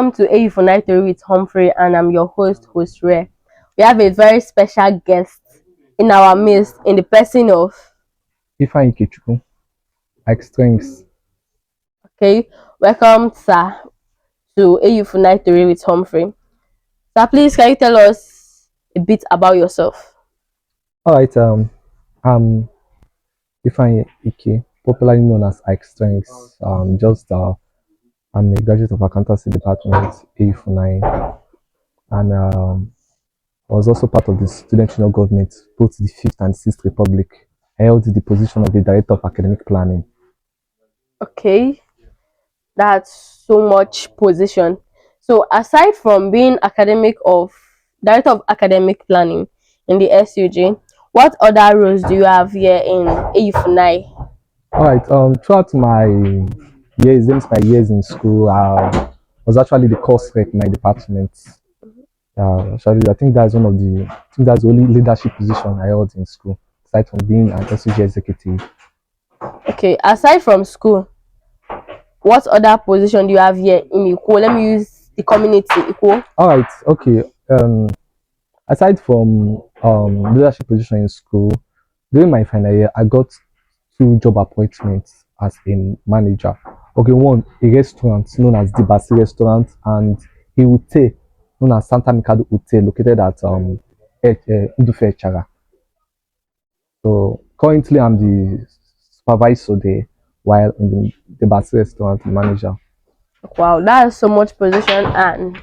Welcome to IYKESTRINGS with Humphrey, and I'm your host Rare. We have a very special guest in our midst in the person of IYKESTRINGS. okay. Welcome, sir, to IYKESTRINGS with Humphrey. Sir, please can you tell us a bit about yourself? All right, I'm Ifeanyi, popularly known as IYKESTRINGS. I'm a graduate of accountancy department, A49, and I was also part of the student union government, both the Fifth and Sixth Republic. I held the position of the director of academic planning. Okay, that's so much position. So aside from being director of academic planning in the SUG, what other roles do you have here in IYKESTRINGS? All right, throughout my years in school, I was actually the course rep in my department. Actually, I think that's the only leadership position I held in school, aside from being an SUG executive. Okay, aside from school, what other position do you have here in Equal? Let me use the community Equal. All right, okay. Aside from leadership position in school, during my final year, I got two job appointments as a manager. Okay, one a restaurant known as the Basi Restaurant, and a hotel known as Santa Mikado Hotel, located at Ndufe Chara. So currently, I'm the supervisor there, while in the Basi Restaurant manager. Wow, that's so much position, and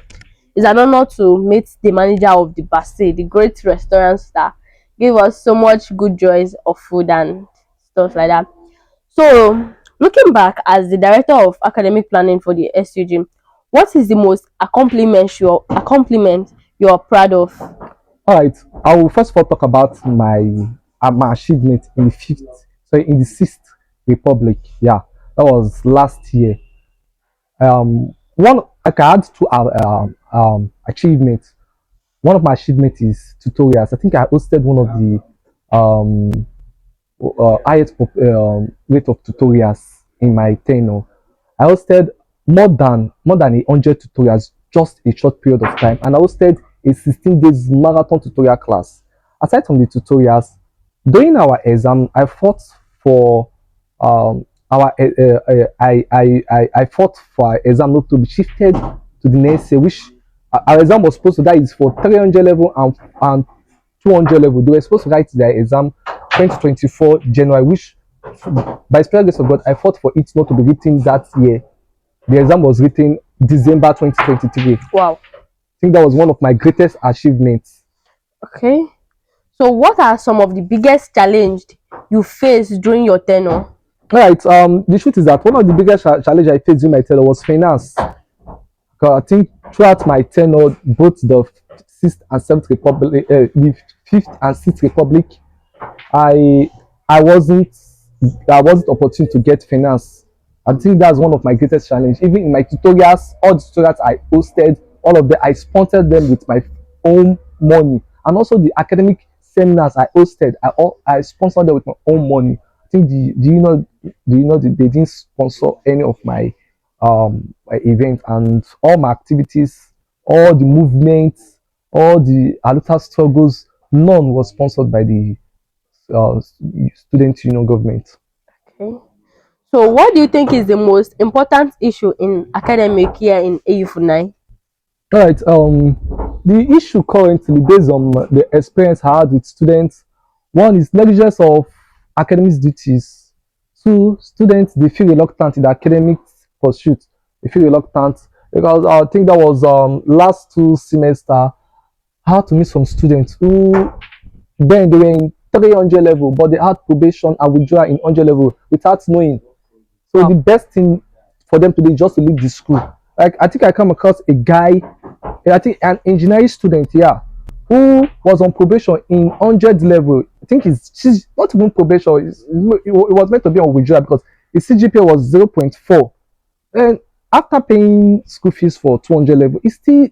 it's an honor to meet the manager of the Basi, the great restaurants that give us so much good joys of food and stuff like that. So, looking back as the director of academic planning for the SUG, what is the most accomplishment you're proud of? All right, I will first of all talk about my achievement in the Sixth Republic. Yeah, that was last year. One I can add to our achievements. One of my achievements is tutorials. I think I hosted one of the highest rate of tutorials in my tenure. I hosted more than 100 tutorials just a short period of time, and I hosted a 16 days marathon tutorial class. Aside from the tutorials, during our exam, I fought for our I fought for our exam not to be shifted to the next year, which our exam was supposed to, that is for 300 level and 200 level. They were supposed to write their exam 2024 January, which by special grace of God, I fought for it not to be written that year. The exam was written December 2023. Wow. I think that was one of my greatest achievements. Okay. So, what are some of the biggest challenges you faced during your tenure? All right. The truth is that one of the biggest challenge I faced during my tenure was finance. I think throughout my tenure, both the Sixth and Seventh Republic, the Fifth and Sixth Republic, I I wasn't I wasn't opportune to get finance. I think that's one of my greatest challenge. Even in my tutorials, all the tutorials I hosted, all of them I sponsored them with my own money, and also the academic seminars I hosted, I sponsored them with my own money. I think they didn't sponsor any of my events, and all my activities, all the movements, all the Aluta struggles, none was sponsored by the student union government. Okay. So, what do you think is the most important issue in academic here in AU9? All right. The issue currently, based on the experience I had with students, one is negligence of academic duties. Two, students they feel reluctant in the academic pursuit. They feel reluctant because I think that was last two semester. I had to meet some students who then they were in 300 level, but they had probation and withdrawal in 100 level without knowing. So the best thing for them to do is just to leave the school. Like I think I come across a guy, I think an engineering student, yeah, who was on probation in 100 level. I think she's not even probation. It was meant to be on withdrawal because his CGPA was 0.4. And after paying school fees for 200 level, he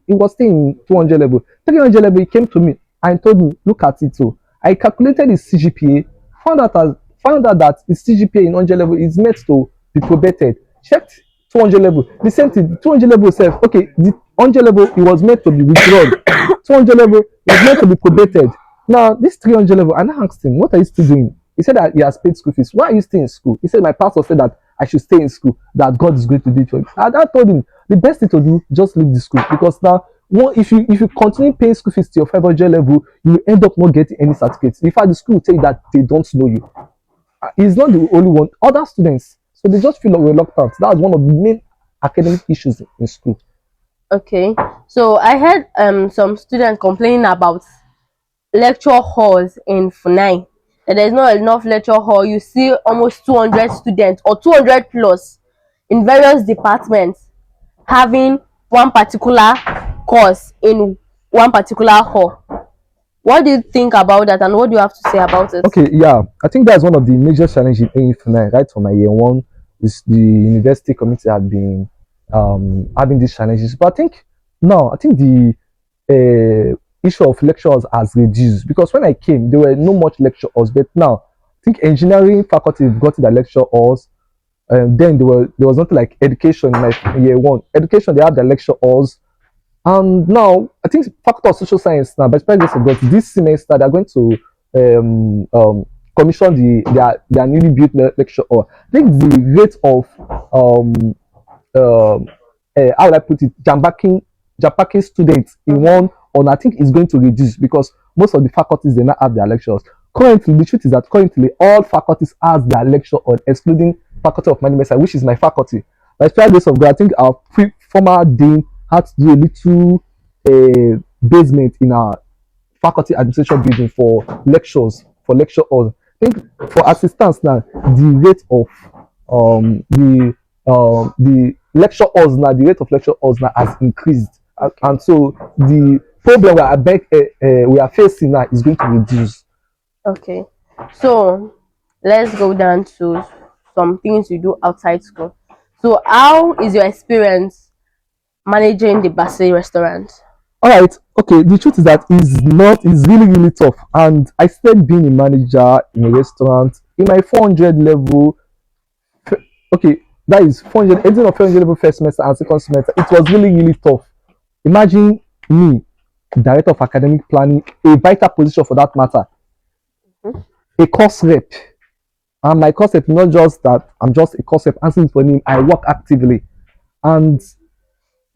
was still in 200 level. 300 level, he came to me and told me, look at it too. I calculated his CGPA, found out that his CGPA in 100 level is meant to be probated. Checked 200 level. The same thing, 200 level itself. Okay, the 100 level it was meant to be withdrawn. 200 level it was meant to be probated. Now this 300 level, and I asked him, "What are you still doing?" He said that he has paid school fees. Why are you still in school? He said my pastor said that I should stay in school. That God is going to do it for me. And I told him the best thing to do, just leave the school, because now if you continue paying school fees to your 500 level, you end up not getting any certificates. In fact, the school will tell you that they don't know you. He's not the only one. Other students, so they just feel reluctant. That's one of the main academic issues in school. Okay. So I heard some students complaining about lecture halls in Funai. That there's not enough lecture hall. You see almost 200 students or 200 plus in various departments having one particular course in one particular hall. What do you think about that, and what do you have to say about it? Okay, yeah, I think that's one of the major challenges in FNI. Right from my year one, is the university community had been having these challenges. But I think now, I think the issue of lecturers has reduced, because when I came, there were no much lecturers. But now, I think engineering faculty have got the lecture halls. Then there was nothing like education in my year one. Education, they have the lecture halls. And now, I think Faculty of Social Science now, by the grace of God, this semester they're going to commission their newly built lecture hall. I think the rate of how would I put it, jam-packing students in one, or I think is going to reduce, because most of the faculties they now have their lectures. Currently, the truth is that currently all faculties have their lecture on, excluding Faculty of Management, which is my faculty. By the grace of God, I think our former dean had to do a little basement in our faculty administration building for lectures, for lecture halls. I think for assistants now, the rate of the lecture halls now, the rate of lecture halls now has increased, and so the problem we are facing now is going to reduce. Okay, so let's go down to some things you do outside school. So, how is your experience managing the Basse restaurant? All right, okay. The truth is that it's really really tough, and I started being a manager in a restaurant in my 400 level. Okay, that is 400, ending of 400 level first semester and second semester. It was really really tough. Imagine me, director of academic planning, a vital position for that matter, Mhm. a course rep. And my course rep, not just that I'm just a course rep answering for him, I work actively. And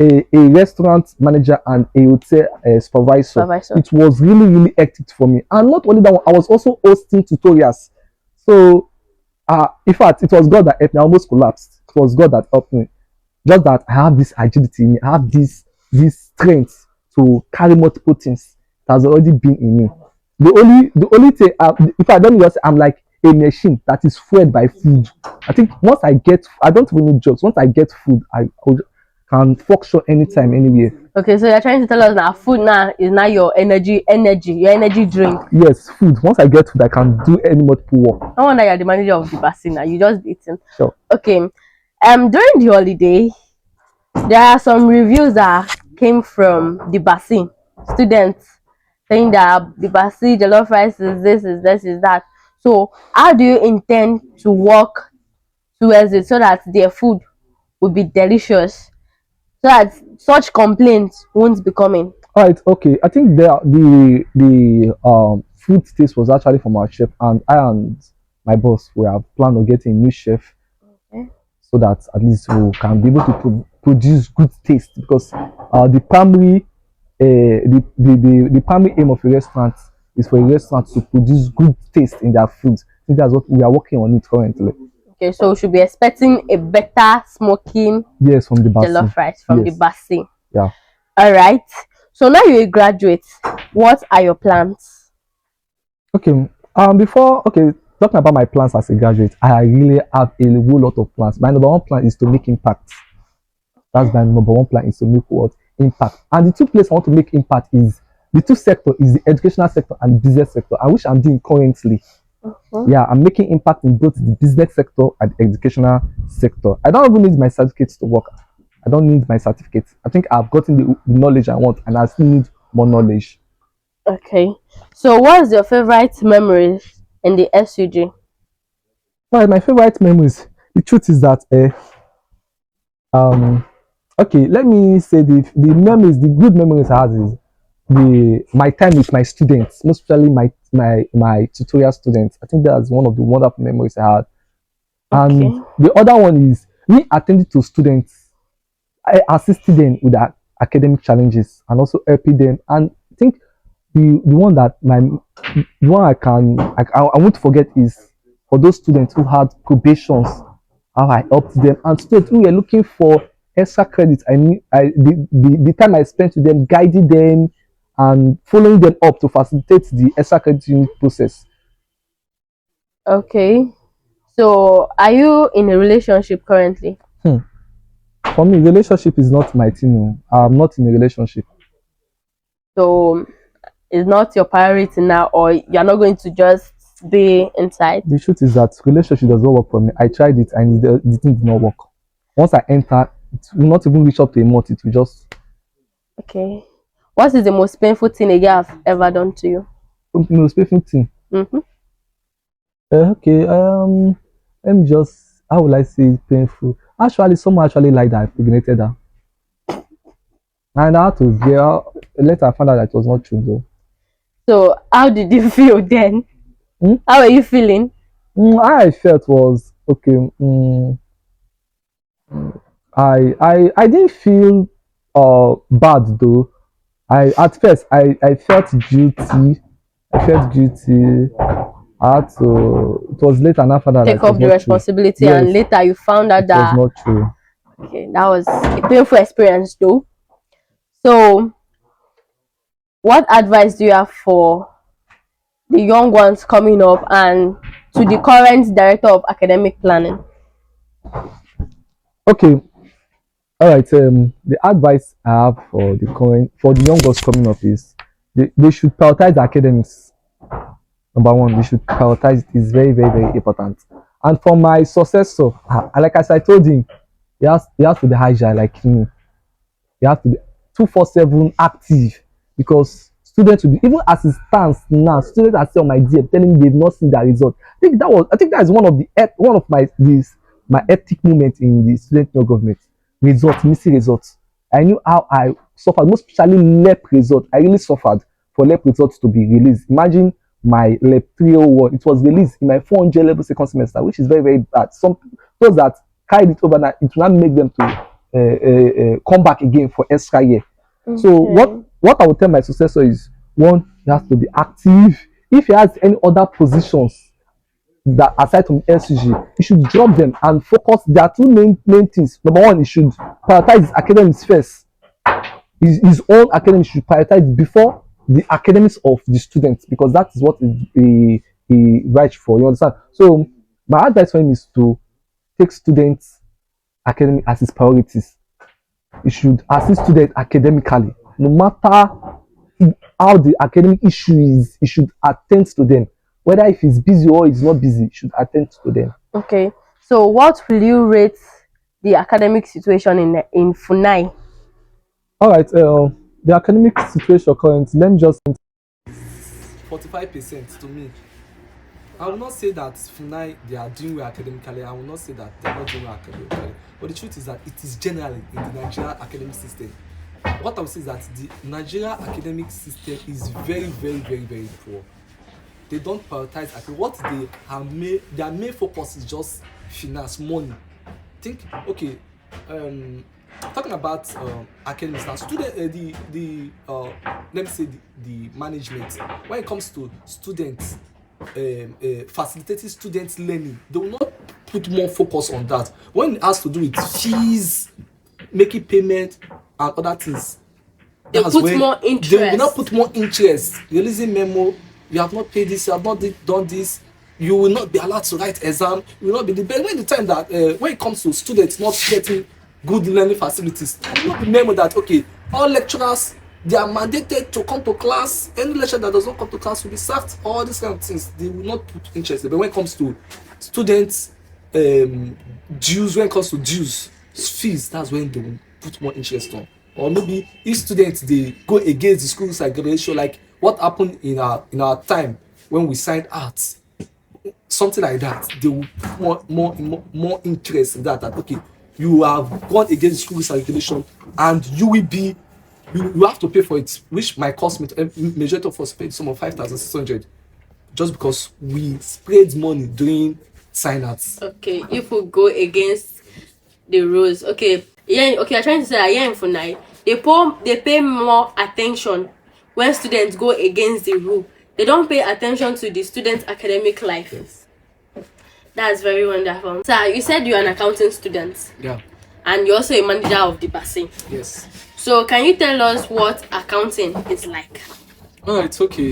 a restaurant manager and a hotel supervisor. Supervisor. It was really, really hectic for me. And not only that one, I was also hosting tutorials. So, in fact, it was God that helped me. I almost collapsed. It was God that helped me. Just that I have this agility in me. I have this strength to carry multiple things that has already been in me. The only thing, if I don't just, I'm like a machine that is fueled by food. I think once I don't even need jobs. Once I get food, I can function anytime, anywhere. Okay, so you're trying to tell us now food now is now your energy, your energy drink. Yes, food. Once I get food, I can do any multiple work. No wonder you're the manager of the Basse now. You just eating. Sure. Okay. During the holiday, there are some reviews that came from the Basse students saying that the Basse jollof rice is this, is this, is that. So, how do you intend to work towards it so that their food will be delicious, so that such complaints won't be coming? All right. Okay. I think the food taste was actually from our chef, and I and my boss we have planned on getting a new chef, Okay. so that at least we can be able to produce good taste, because the primary the primary aim of a restaurant is for a restaurant to produce good taste in their food. I think that's what we are working on it currently. Okay, so we should be expecting a better smoking Yes, from the jollof rice from the Yes. Basse. Yeah. All right. So now you're a graduate. What are your plans? Okay. Talking about my plans as a graduate, I really have a whole lot of plans. My number one plan is to make impact. That's my number one plan, is to make what? Impact. And the two places I want to make impact is the two sector is the educational sector and the business sector, and which I'm doing currently. Yeah, I'm making impact in both the business sector and the educational sector. I don't even need my certificates to work. I don't need my certificates. I think I've gotten the knowledge I want, and I still need more knowledge. Okay. So what's your favorite memories in the SUG? Well, my favorite memories. The truth is that Um, okay, let me say the good memories I have is the my time with my students, most especially my tutorial students. I think that's one of the wonderful memories I had. And Okay. the other one is me attending to students, I assisted them with their academic challenges and also helping them. And I think the one that the one I won't forget is for those students who had probations, how I helped them, and students who were looking for extra credit. I mean, the time I spent with them, guiding them and following them up to facilitate the extra credit unit process. Okay. So, are you in a relationship currently? Hmm. For me, relationship is not my thing. No. I'm not in a relationship. So, it's not your priority now, or you're not going to just be inside? The truth is that relationship does not work for me. I tried it and the thing did not work. Once I enter, it will not even reach up to a month. It will just Okay. What is the most painful thing a girl have ever done to you? most painful thing. Mm-hmm. Okay, let me just how will I say it painful? Actually, someone actually like that I impregnated her, and I had to later I found out that it was not true though. So, how did you feel then? Hmm? How are you feeling? How I felt was okay. I didn't feel bad though. I at first I felt guilty. I felt guilty. I had to. It was later and after that Take it was up the not true. responsibility, and Yes, later you found out it was that not true. okay, that was a painful experience though. So, what advice do you have for the young ones coming up and to the current director of academic planning? Okay, all right. The advice I have for the young girls coming up is they should prioritize academics. Number one, they should prioritize it. It's very very important. And for my successor, like as I told him, he has to be agile like me. You have to be 247 active because students will be even as it stands now, students are still on my DM telling me they've not seen their result. I think that is one of my ethic moments in the student law government. Results, missing results. I knew how I suffered, most especially LEP result. I really suffered for LEP results to be released. Imagine my LEP 301, it was released in my 400 level second semester, which is very, very bad. Some those that carried it over now, it will not make them to come back again for extra year. So Okay. what I would tell my successor is one, he has to be active. If he has any other positions that aside from SCG, he should drop them and focus. There are two main things. Number one, he should prioritize his academics first. His own academics should prioritize before the academics of the students because that is what he writes for. You understand? So my advice for him is to take students academic as his priorities. He should assist students academically. No matter how the academic issue is, he should attend to them. Whether if he's busy or he's not busy, he should attend to them. Okay. So, what will you rate the academic situation in Funai? All right, the academic situation currently, let me just 45% to me. I will not say that FUNAI they are doing well academically. I will not say that they are not doing well academically. But the truth is that it is generally in the Nigerian academic system. What I would say is that the Nigerian academic system is very, very, very, very poor. They don't prioritize what their main focus is just finance, money. Think okay, um, talking about academics now, student let me say the management when it comes to students facilitating students learning, they will not put more focus on that when it has to do with fees, making payment and other things. They That's put when more they will not interest. put more interest, releasing memo, you have not paid this, you have not done this, you will not be allowed to write exam, you will not be the best. When the time that when it comes to students not getting good learning facilities, you will not remember that okay, all lecturers they are mandated to come to class, any lecturer that does not come to class will be sacked, all these kind of things they will not put interest. But when it comes to students dues, when it comes to dues fees, that's when they will put more interest on. Or maybe if students they go against the school segregation, like what happened in our time when we signed arts, something like that, they will put more interest in that okay, you have gone against school rules and regulation, and you have to pay for it, which might cost me. Majority of us paid some of 5,600 just because we sprayed money during sign-outs. Okay, if we go against the rules, okay, yeah, okay, I'm trying to say that yeah, for night they pay more attention when students go against the rule. They don't pay attention to the students' academic life. Yes. That's very wonderful. Sir, you said you're an accounting student. Yeah. And you're also a manager of the bassin. Yes. So can you tell us what accounting is like? Alright, okay.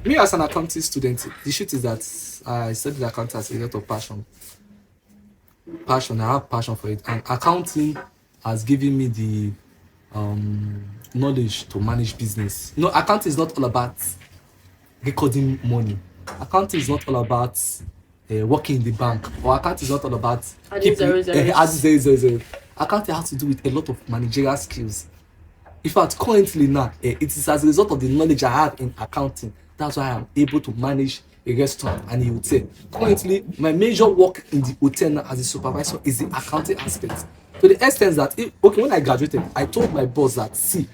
Me as an accounting student, the truth is that I studied accounting as a lot of passion. I have passion for it, and accounting has given me the knowledge to manage business. You know, accounting is not all about recording money. Accounting is not all about working in the bank, or accounting is not all about Adding zeros. adding zero. Accounting has to do with a lot of managerial skills. In fact, currently now, it is as a result of the knowledge I have in accounting. That's why I'm able to manage a restaurant and a hotel. Currently, my major work in the hotel now as a supervisor is the accounting aspect. To the extent that, when I graduated, I told my boss that, see,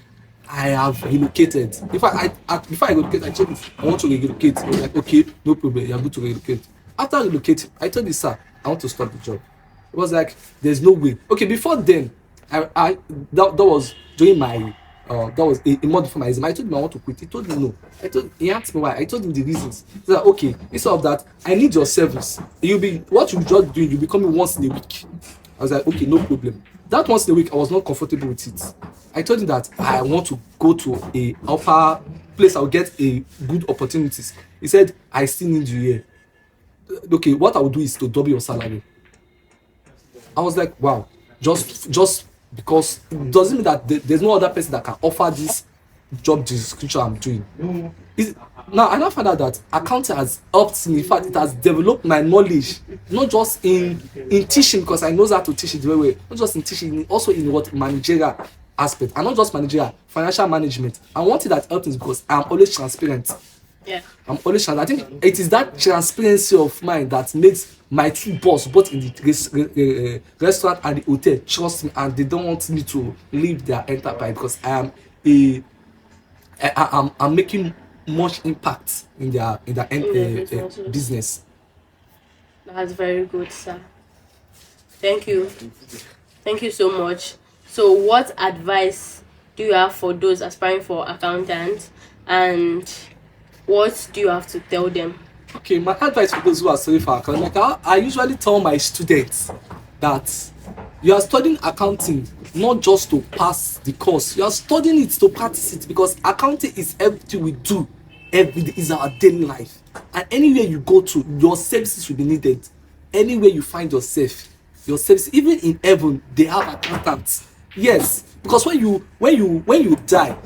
I have relocated. In fact, before I relocated, I told him I want to relocate. He was like, okay, no problem, you're good to relocate. After relocating, I told him, sir, I want to stop the job. It was like, there's no way. Okay, before then, that was during my that was a month before my exam. I told him I want to quit. He told me no. He asked me why. I told him the reasons. He said, okay, instead of that, I need your service. What you just doing, you'll be coming once in a week. I was like, okay, no problem. That once in a week, I was not comfortable with it. I told him that I want to go to a upper place. I'll get a good opportunities. He said, I still need you here. Okay, what I will do is to double your salary. I was like, wow, just because it doesn't mean that there's no other person that can offer this job description I'm doing. Now I now find out that accounting has helped me. In fact, it has developed my knowledge, not just in teaching, because I know how to teach it very well, not just in teaching, also in what managerial aspect, and not just managerial, financial management. And one thing that helped me is because I'm always transparent. Yeah. I'm always transparent. I think it is that transparency of mine that makes my two boss, both in the restaurant and the hotel, trust me, and they don't want me to leave their enterprise because I'm making much impact in their business. That's very good, sir. Thank you so much. So what advice do you have for those aspiring for accountants, and what do you have to tell them? Okay, my advice for those who are studying for accounting, like I usually tell my students that you are studying accounting not just to pass the course, you are studying it to practice it, because accounting is everything we do every day, is our daily life. And anywhere you go to, your services will be needed. Anywhere you find yourself, your services, even in heaven, they have accountants. Yes, because when you die,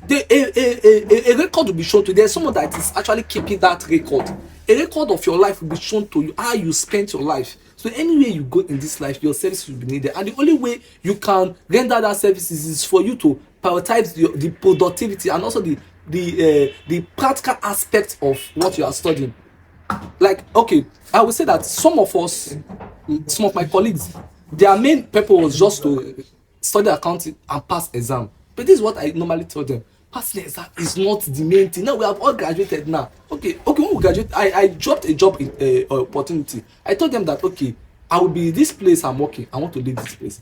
a record will be shown to you. There's someone that is actually keeping that record. A record of your life will be shown to you, how you spent your life. So anywhere you go in this life, your services will be needed, and the only way you can render that services is for you to prioritize the productivity and also the practical aspect of what you are studying. Like, okay, I would say that some of my colleagues, their main purpose was just to study accounting and pass exam. But this is what I normally tell them: passing the exam is not the main thing. Now we have all graduated now. Okay, when we graduate, I dropped a job in opportunity. I told them that, okay, I will be this place I'm working, I want to leave this place.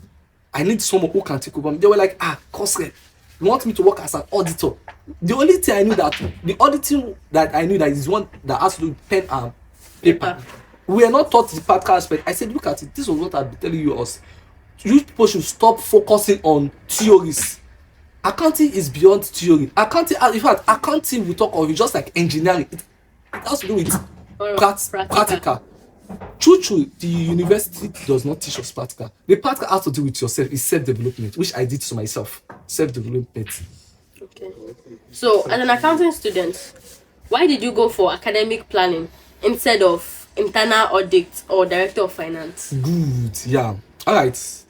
I need someone who can take over me. They were like, course rep, you want me to work as an auditor? The only thing I knew the auditing that I knew that is one that has to do with pen and paper. We are not taught the practical aspect. I said, look at it, this was what I've been telling you us. You people should stop focusing on theories. Accounting is beyond theory. Accounting, in fact, accounting we talk of it just like engineering. It has to do with practical. True, the university does not teach us practical. The practical has to do with yourself, is self-development, which I did to myself. Self-development. Okay. So, as an accounting student, why did you go for academic planning instead of internal audit or director of finance? Good, yeah. All right.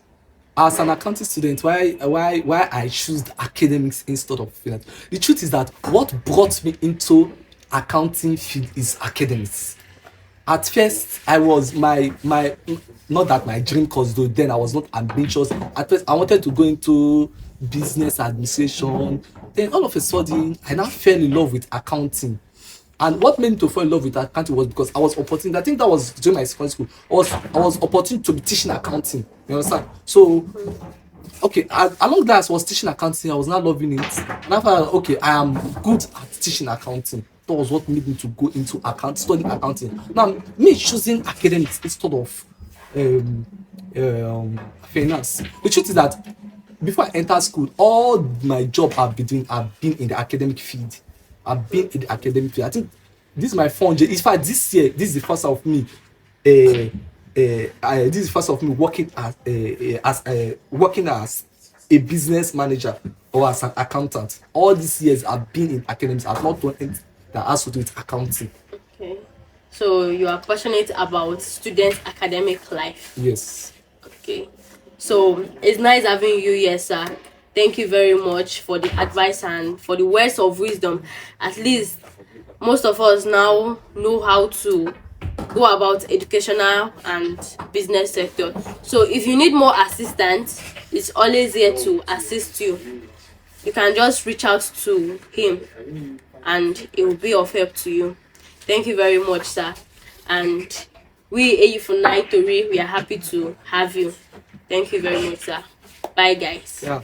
As an accounting student, why I choose the academics instead of finance? The truth is that what brought me into accounting field is academics. At first, I was my not that my dream course though. Then I was not ambitious. At first, I wanted to go into business administration. Then all of a sudden, I now fell in love with accounting. And what made me to fall in love with accounting was because I was opportunity. I think that was during my secondary school. I was opportunity to be teaching accounting. You understand? So okay, along that I was teaching accounting, I was not loving it. And after okay, I am good at teaching accounting. That was what made me to go into study accounting. Now, me choosing academics instead of um, finance. The truth is that before I enter school, all my job I've been doing, I've been in the academic field. I've been in the academic field. I think this is my 400. In fact, this year, this is the first of me. This is the first of me working as a business manager or as an accountant. All these years I've been in academics. I've not done anything that has to do with accounting. Okay. So you are passionate about student academic life. Yes. Okay. So it's nice having you here, sir. Thank you very much for the advice and for the words of wisdom. At least most of us now know how to go about educational and business sector. So if you need more assistance, it's always here to assist you. You can just reach out to him and it will be of help to you. Thank you very much, sir. And we TORI, we are happy to have you. Thank you very much, sir. Bye, guys. Yeah.